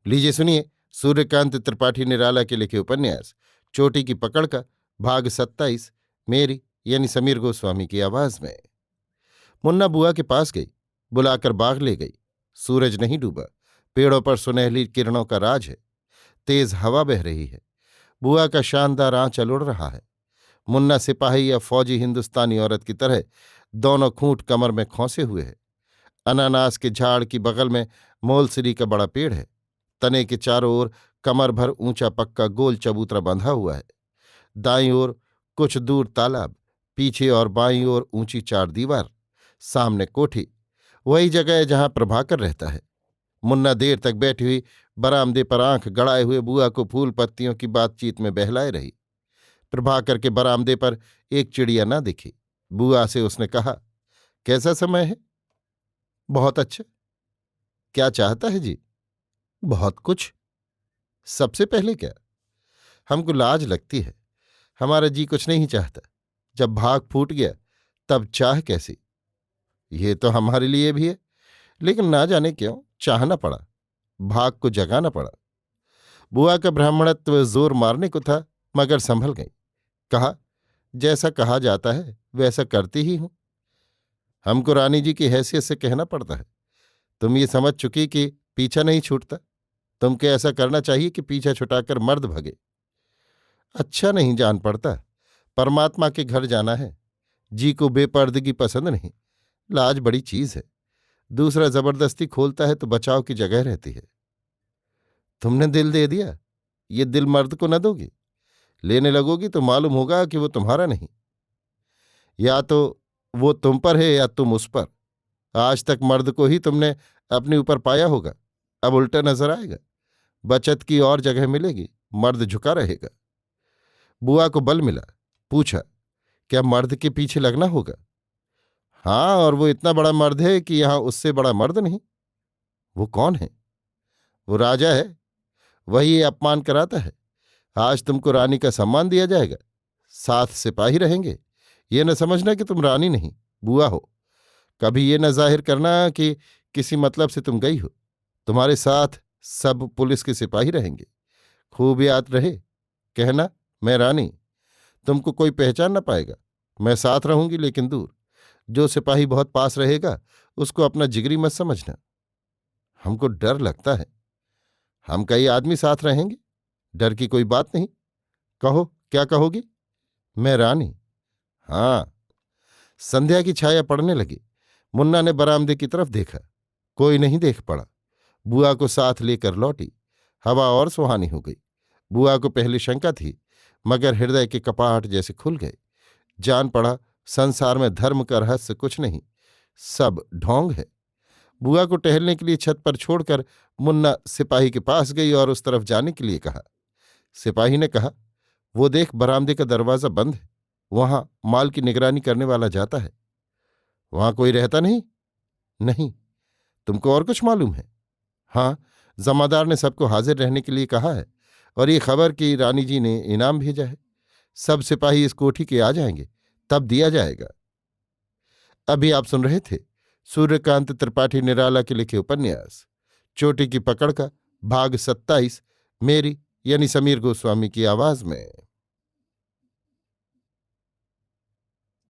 लीजिए सुनिए सूर्यकांत त्रिपाठी निराला के लिखे उपन्यास चोटी की पकड़ का भाग 27 मेरी यानी समीर गोस्वामी की आवाज में। मुन्ना बुआ के पास गई, बुलाकर बाग ले गई। सूरज नहीं डूबा, पेड़ों पर सुनहली किरणों का राज है। तेज हवा बह रही है। बुआ का शानदार आंचल उड़ रहा है। मुन्ना सिपाही या फौजी हिंदुस्तानी औरत की तरह दोनों खूंट कमर में खोंसे हुए है। अनानास के झाड़ की बगल में मोलसिरी का बड़ा पेड़ है। तने के चारों ओर कमर भर ऊंचा पक्का गोल चबूतरा बंधा हुआ है। दाईं ओर कुछ दूर तालाब, पीछे और बाईं ओर ऊंची चार दीवार, सामने कोठी, वही जगह है जहां प्रभाकर रहता है। मुन्ना देर तक बैठी हुई बरामदे पर आंख गड़ाए हुए बुआ को फूल पत्तियों की बातचीत में बहलाए रही। प्रभाकर के बरामदे पर एक चिड़िया न दिखी। बुआ से उसने कहा, कैसा समय है? बहुत अच्छा। क्या चाहता है जी? बहुत कुछ। सबसे पहले क्या? हमको लाज लगती है। हमारा जी कुछ नहीं चाहता। जब भाग फूट गया तब चाह कैसी? ये तो हमारे लिए भी है, लेकिन ना जाने क्यों चाहना पड़ा, भाग को जगाना पड़ा। बुआ का ब्राह्मणत्व जोर मारने को था, मगर संभल गई। कहा, जैसा कहा जाता है वैसा करती ही हूं। हमको रानी जी की हैसियत से कहना पड़ता है। तुम ये समझ चुकी कि पीछा नहीं छूटता। तुमको ऐसा करना चाहिए कि पीछा छुटाकर मर्द भगे। अच्छा नहीं जान पड़ता। परमात्मा के घर जाना है। जी को बेपर्दगी पसंद नहीं। लाज बड़ी चीज है। दूसरा जबरदस्ती खोलता है तो बचाव की जगह रहती है। तुमने दिल दे दिया, ये दिल मर्द को न दोगी। लेने लगोगी तो मालूम होगा कि वो तुम्हारा नहीं। या तो वो तुम पर है या तुम उस पर। आज तक मर्द को ही तुमने अपने ऊपर पाया होगा, अब उल्टा नजर आएगा। बचत की और जगह मिलेगी, मर्द झुका रहेगा। बुआ को बल मिला। पूछा, क्या मर्द के पीछे लगना होगा? हाँ, और वो इतना बड़ा मर्द है कि यहां उससे बड़ा मर्द नहीं। वो कौन है? वो राजा है। वही ये अपमान कराता है। आज तुमको रानी का सम्मान दिया जाएगा, साथ सिपाही रहेंगे। ये न समझना कि तुम रानी नहीं, बुआ हो। कभी ये न जाहिर करना कि किसी मतलब से तुम गई हो। तुम्हारे साथ सब पुलिस के सिपाही रहेंगे। खूब याद रहे, कहना, मैं रानी। तुमको कोई पहचान न पाएगा। मैं साथ रहूंगी लेकिन दूर। जो सिपाही बहुत पास रहेगा उसको अपना जिगरी मत समझना। हमको डर लगता है। हम कई आदमी साथ रहेंगे, डर की कोई बात नहीं। कहो, क्या कहोगी? मैं रानी। हाँ। संध्या की छाया पड़ने लगी। मुन्ना ने बरामदे की तरफ देखा। कोई नहीं देख पड़ा। बुआ को साथ लेकर लौटी। हवा और सुहानी हो गई। बुआ को पहले शंका थी, मगर हृदय के कपाट जैसे खुल गए। जान पड़ा, संसार में धर्म का रहस्य कुछ नहीं, सब ढोंग है। बुआ को टहलने के लिए छत पर छोड़कर मुन्ना सिपाही के पास गई और उस तरफ जाने के लिए कहा। सिपाही ने कहा, वो देख, बरामदे का दरवाजा बंद है। वहां माल की निगरानी करने वाला जाता है। वहां कोई रहता नहीं? नहीं। तुमको और कुछ मालूम है? हाँ, जमादार ने सबको हाजिर रहने के लिए कहा है, और ये खबर कि रानी जी ने इनाम भेजा है। सब सिपाही इस कोठी के आ जाएंगे, तब दिया जाएगा। अभी आप सुन रहे थे सूर्यकांत त्रिपाठी निराला के लिखे उपन्यास चोटी की पकड़ का भाग 27 मेरी यानी समीर गोस्वामी की आवाज में।